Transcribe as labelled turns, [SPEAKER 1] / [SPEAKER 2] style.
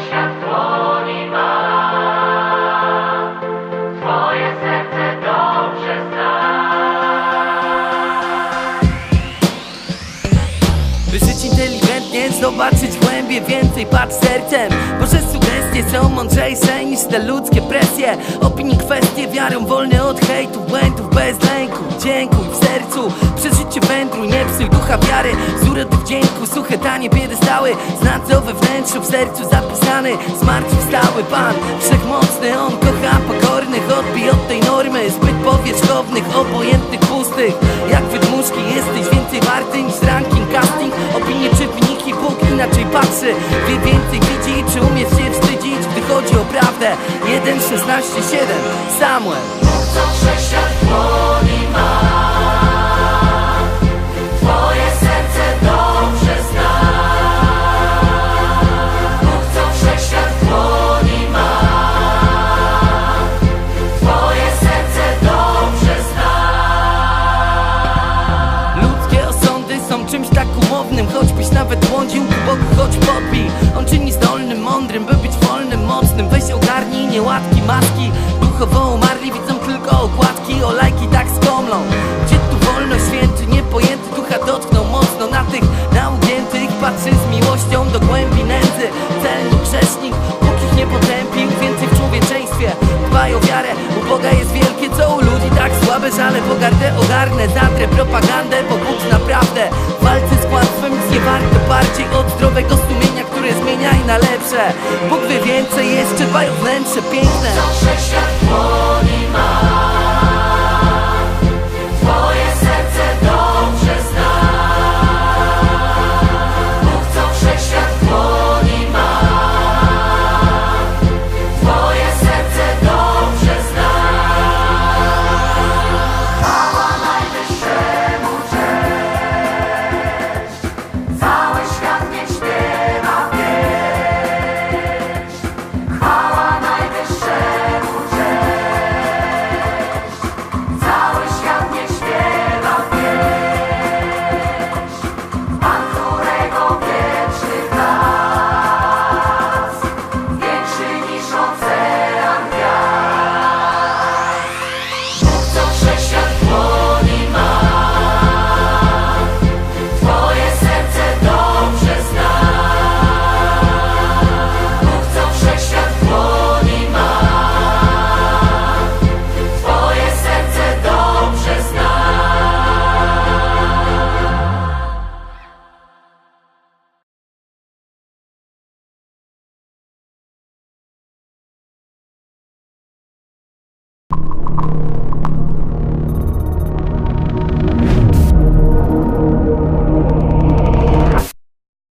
[SPEAKER 1] wszechświat w dłoni ma. Twoje serce dobrze zna.
[SPEAKER 2] By żyć inteligentnie, zobaczyć głębiej, więcej patrz sercem. Boże, sugestie są mądrzejsze niż te ludzkie presje. Opinii, kwestie, wiarą wolny od hejtu, błędów bez lęku. Dziękuj w sercu, przeżycie wędruj, nie psuj ducha wiary. Z urody wdzięku, suche tanie piedestały. Zna co we wnętrzu, w sercu zapisany. Zmartwychwstały Pan, wszechmocny. On kocha pokornych, odbij od tej normy zbyt powierzchownych, obojętnych, pustych. Jak wydmuszki jesteś więcej warty niż ranking, casting. Opinie czy wyniki, Bóg inaczej patrzy. Wie więcej, widzi, czy umiesz się wstydzić, gdy chodzi o prawdę. 1:16:7 Samuel.
[SPEAKER 1] Bóg, co wszechświat w dłoni ma. Twoje serce dobrze zna. Bóg, co wszechświat w dłoni ma. Twoje serce dobrze zna.
[SPEAKER 2] Ludzkie osądy są czymś tak umownym. Choćbyś nawet błądził ku Bogu, choć podbij. On czyni zdolnym, mądrym, by być wolnym, mocnym. Weź ogarnij nieładki, maski. Duchowo umarli widzą tylko okładki. O lajki tak skomlą. Gdzie tu wolność, święty, niepojęty. Ducha dotknął mocno na tych naugiętych. Patrzy z miłością do głębi nędzy. Celny grzesznik, Bóg ich nie potępił. Więcej w człowieczeństwie dbaj o wiarę. U Boga jest wielkie, co u ludzi tak słabe. Żale pogardę ogarnę, zatrę propagandę. Bo Bóg naprawdę w walce z kłamstwem nic nie warto bardziej od zdrowego sumienia, które zmienia i na lepsze. Bóg wie więcej, jeszcze dbaj o wnętrze piękne.
[SPEAKER 1] Co wszechświat w dłoni ma.